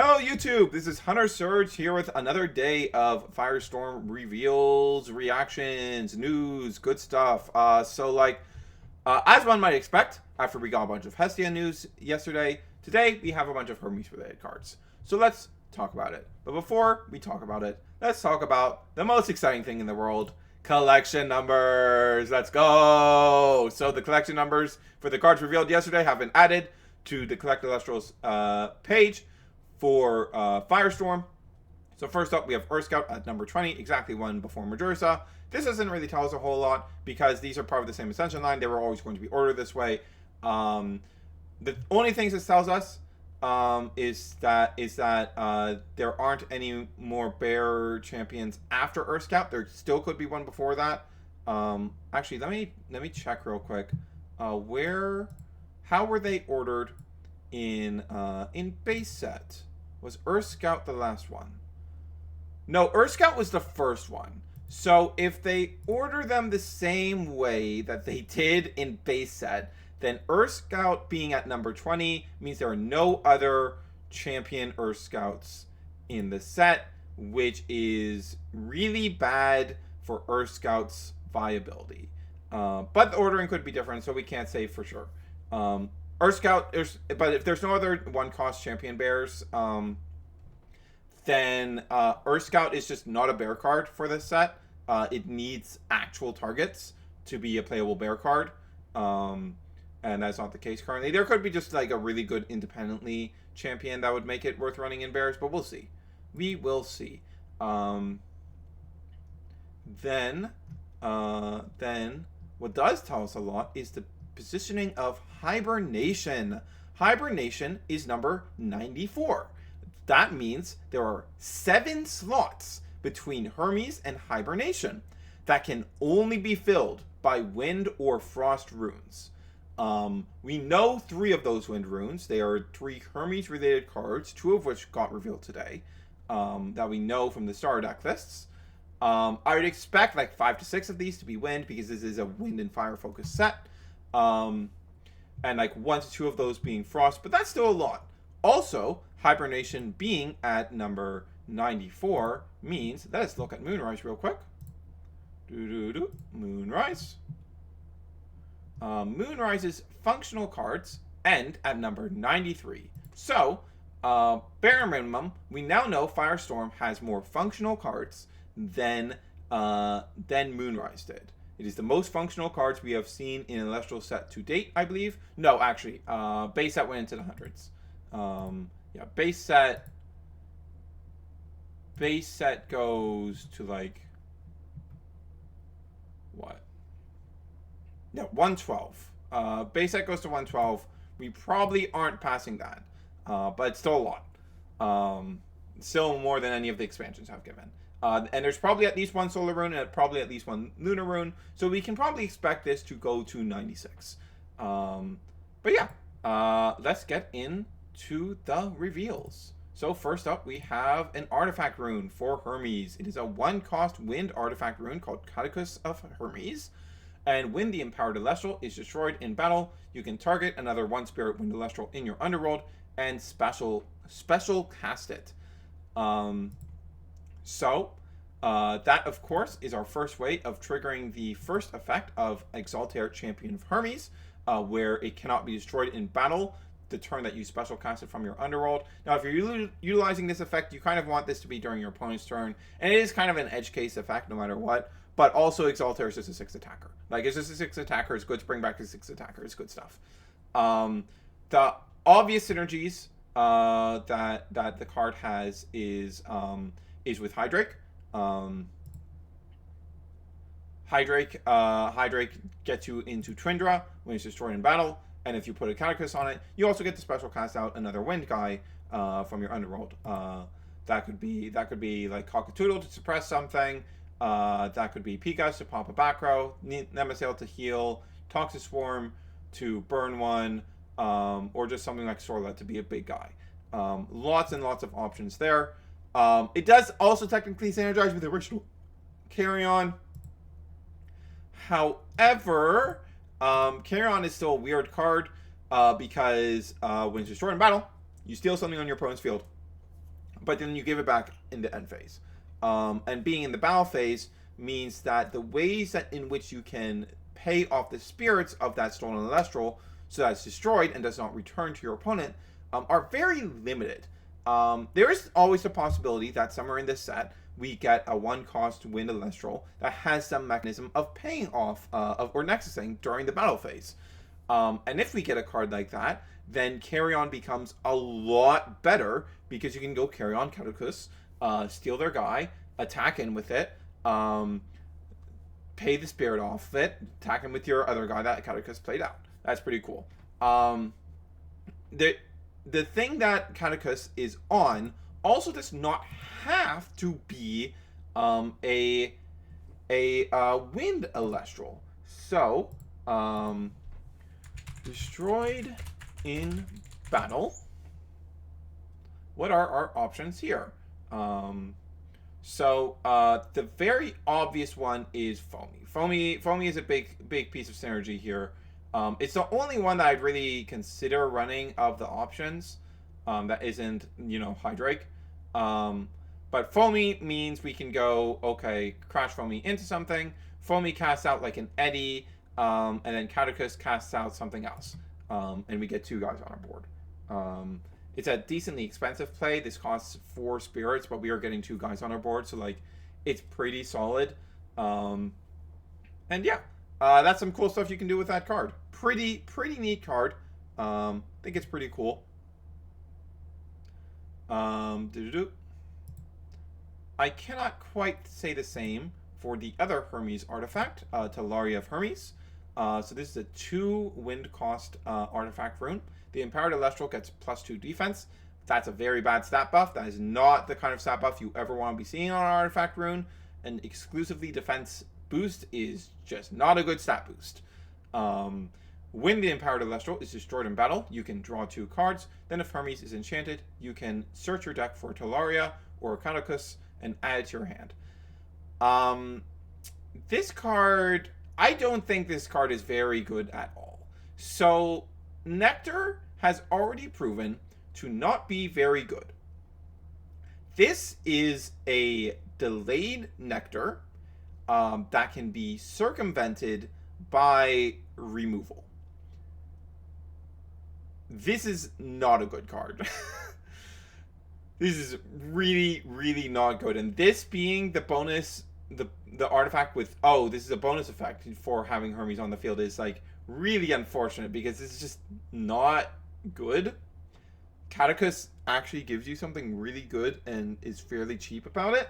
Hello YouTube, this is Hunter Surge here with another day of Firestorm reveals, reactions, news, good stuff. As one might expect, after we got a bunch of Hestia news yesterday, today we have a bunch of Hermes related cards. So let's talk about it. But before we talk about it, let's talk about the most exciting thing in the world, collection numbers. Let's go! So the collection numbers for the cards revealed yesterday have been added to the Collect Elestrals page for Firestorm. So first up, we have Earth Scout at number 20, exactly one before Majorsa. This doesn't really tell us a whole lot because these are part of the same Ascension line. They were always going to be ordered this way. The only things this tells us is that there aren't any more Bear champions after Earth Scout. There still could be one before that. Actually, let me check real quick. How were they ordered in base set? Was Earth Scout the last one? No, Earth Scout was the first one. So if they order them the same way that they did in base set, then Earth Scout being at number 20 means there are no other champion Earth Scouts in the set, which is really bad for Earth Scout's viability. But the ordering could be different, so we can't say for sure. Earth Scout, but if there's no other one-cost champion bears, then Earth Scout is just not a bear card for this set. It needs actual targets to be a playable bear card, and that's not the case currently. There could be just like a really good independently champion that would make it worth running in bears, but we'll see. We will see. Then what does tell us a lot is the positioning of Hibernation. Hibernation is number 94. That means there are 7 slots between Hermes and Hibernation that can only be filled by wind or frost runes. We know 3 of those wind runes. They are 3 Hermes related cards, 2 of which got revealed today, that we know from the starter deck lists. I would expect like 5 to 6 of these to be wind because this is a wind and fire focused set. And like 1 to 2 of those being frost, but that's still a lot. Also, Hibernation being at number 94 means, let's look at Moonrise real quick. Moonrise. Moonrise's functional cards end at number 93. So, bare minimum, we now know Firestorm has more functional cards than Moonrise did. It is the most functional cards we have seen in an Elestrals set to date, I believe. No, actually, base set went into the hundreds. Yeah, base set goes to like what? Yeah, 112. Base set goes to 112. We probably aren't passing that, but it's still a lot. Still more than any of the expansions have given. And there's probably at least 1 solar rune and probably at least 1 lunar rune. So we can probably expect this to go to 96. But yeah, let's get into the reveals. So first up, we have an artifact rune for Hermes. It is a 1-cost wind artifact rune called Catechus of Hermes. And when the empowered Elestral is destroyed in battle, you can target another 1 spirit wind Elestral in your underworld and special cast it. So, that, of course, is our first way of triggering the first effect of Exaltair Champion of Hermes, where it cannot be destroyed in battle the turn that you special cast it from your underworld. Now, if you're utilizing this effect, you kind of want this to be during your opponent's turn, and it is kind of an edge case effect no matter what, but also Exaltair is just a 6 attacker. Like, it's just a 6 attacker, it's good to bring back the 6 attacker, it's good stuff. The obvious synergies that the card has is with Hydrake. Hydrake gets you into Twindra when it's destroyed in battle, and if you put a Catechus on it, you also get to special cast out another wind guy from your underworld. That could be like Cockatoodle to suppress something. That could be Pikas to pop a back row, Nemasail to heal, Toxic Swarm to burn one, or just something like Sorlet to be a big guy. Lots and lots of options there. It does also technically synergize with the original Carrion. However, Carrion is still a weird card because when it's destroyed in battle, you steal something on your opponent's field. but then you give it back in the end phase. And being in the battle phase means that the ways that in which you can pay off the spirits of that stolen Elestral so that it's destroyed and does not return to your opponent are very limited. There is always a possibility that somewhere in this set we get a 1-cost Wind Elestral that has some mechanism of paying off or nexusing during the battle phase. And if we get a card like that, then Carry On becomes a lot better because you can go Carry On Catacus, steal their guy, attack in with it, pay the spirit off of it, attack him with your other guy that Catacus played out. That's pretty cool. The thing that Catacus is on also does not have to be a Wind Elestral. So, destroyed in battle. What are our options here? So the very obvious one is Foamy. Foamy is a big piece of synergy here. It's the only one that I'd really consider running of the options that isn't, Hydrake. But Foamy means we can go, okay, crash Foamy into something. Foamy casts out like an Eddy, and then Catacus casts out something else. And we get 2 guys on our board. It's a decently expensive play. This costs 4 spirits, but we are getting 2 guys on our board, so it's pretty solid. And yeah, that's some cool stuff you can do with that card. Pretty neat card. I think it's pretty cool. I cannot quite say the same for the other Hermes artifact, Talaria of Hermes. So this is a 2 wind cost artifact rune. The Empowered Elestral gets +2 defense. That's a very bad stat buff. That is not the kind of stat buff you ever want to be seeing on an artifact rune. An exclusively defense boost is just not a good stat boost. When the Empowered Elestral is destroyed in battle, you can draw 2 cards. Then if Hermes is enchanted, you can search your deck for Talaria or Catacus and add it to your hand. This card, I don't think this card is very good at all. So Nectar has already proven to not be very good. This is a delayed Nectar that can be circumvented by removal. This is not a good card. This is really not good. And this being the bonus, the artifact with, this is a bonus effect for having Hermes on the field is really unfortunate because it's just not good. Catacus actually gives you something really good and is fairly cheap about it.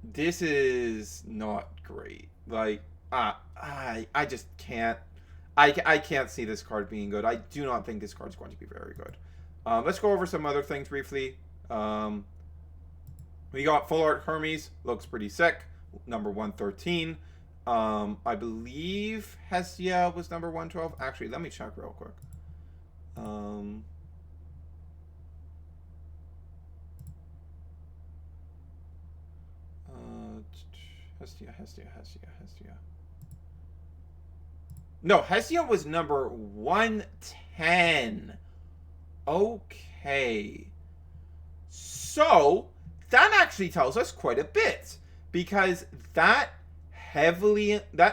This is not great. I just can't. I can't see this card being good. I do not think this card is going to be very good. Let's go over some other things briefly. We got Full Art Hermes. Looks pretty sick. Number 113. I believe Hestia was number 112. Actually, let me check real quick. Hestia. No, Hestia was number 110. Okay. So, that actually tells us quite a bit. Because that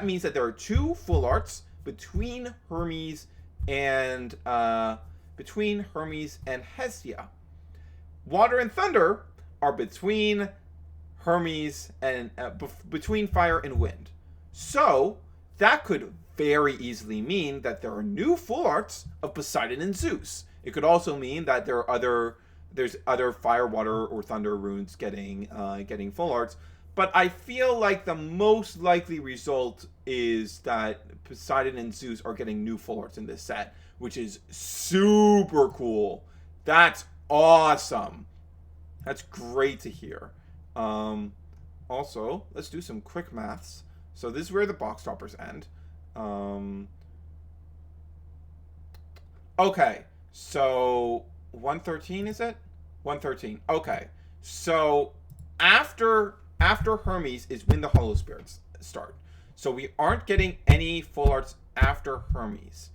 means that there are 2 full arts between Hermes and Hestia. Water and Thunder are between Hermes and between Fire and Wind. So, that could very easily mean that there are new full arts of Poseidon and Zeus. It could also mean that there's other Fire, Water, or Thunder runes getting full arts. But I feel like the most likely result is that Poseidon and Zeus are getting new full arts in this set, which is super cool. That's awesome. That's great to hear. Also, let's do some quick maths. So this is where the box toppers end. Okay, so 113 is it? 113. Okay, so after Hermes is when the Hollow Spirits start. So we aren't getting any full arts after Hermes.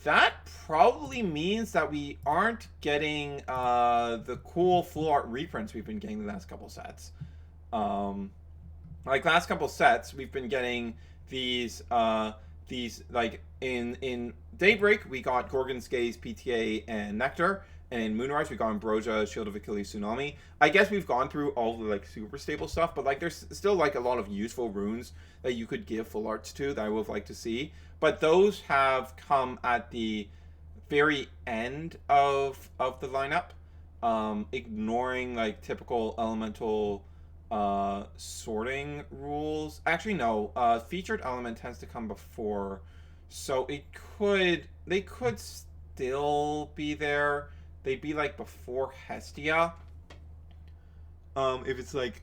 that probably means that we aren't getting the cool full art reprints we've been getting the last couple sets. Like last couple sets, we've been getting these like in Daybreak we got Gorgon's Gaze, PTA, and Nectar, and in Moonrise we got Ambrosia, Shield of Achilles, Tsunami. I guess we've gone through all the like super stable stuff, but like there's still like a lot of useful runes that you could give full arts to that I would like to see. But those have come at the very end of the lineup, ignoring like typical elemental sorting rules. Actually, no. Featured element tends to come before, so they could still be there. They'd be like before Hestia. If it's like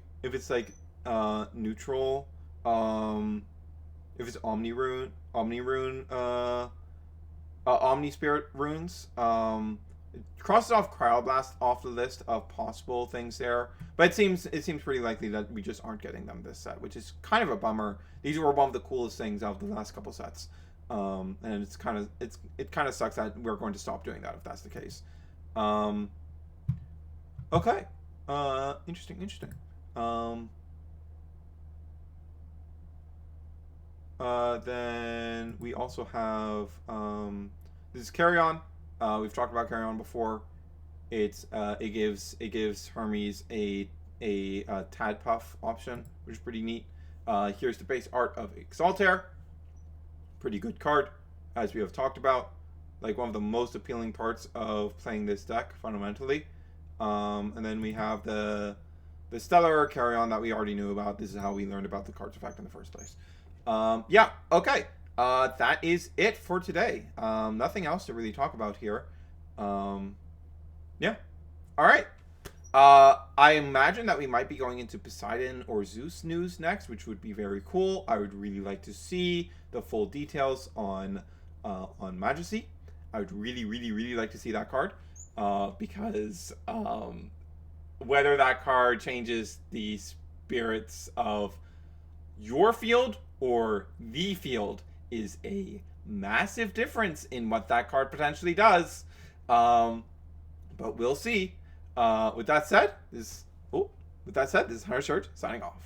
neutral. If it's Omni-Rune, Omni-Spirit runes. It crosses off Cryoblast off the list of possible things there, but it seems pretty likely that we just aren't getting them this set, which is kind of a bummer. These were one of the coolest things of the last couple sets, and it kind of sucks that we're going to stop doing that if that's the case. Okay, interesting. Then we also have this is Carry On. We've talked about Carry On before. It gives Hermes a Tad Puff option, which is pretty neat. Here's the base art of Exaltair. Pretty good card, as we have talked about. Like one of the most appealing parts of playing this deck, fundamentally. And then we have the Stellar Carry On that we already knew about. This is how we learned about the card's effect in the first place. Yeah, okay. That is it for today. Nothing else to really talk about here. Yeah. All right. I imagine that we might be going into Poseidon or Zeus news next, which would be very cool. I would really like to see the full details on Majesty. I would really like to see that card, because whether that card changes the spirits of your field or the field is a massive difference in what that card potentially does. But we'll see. With that said, this is Hunter Surge signing off.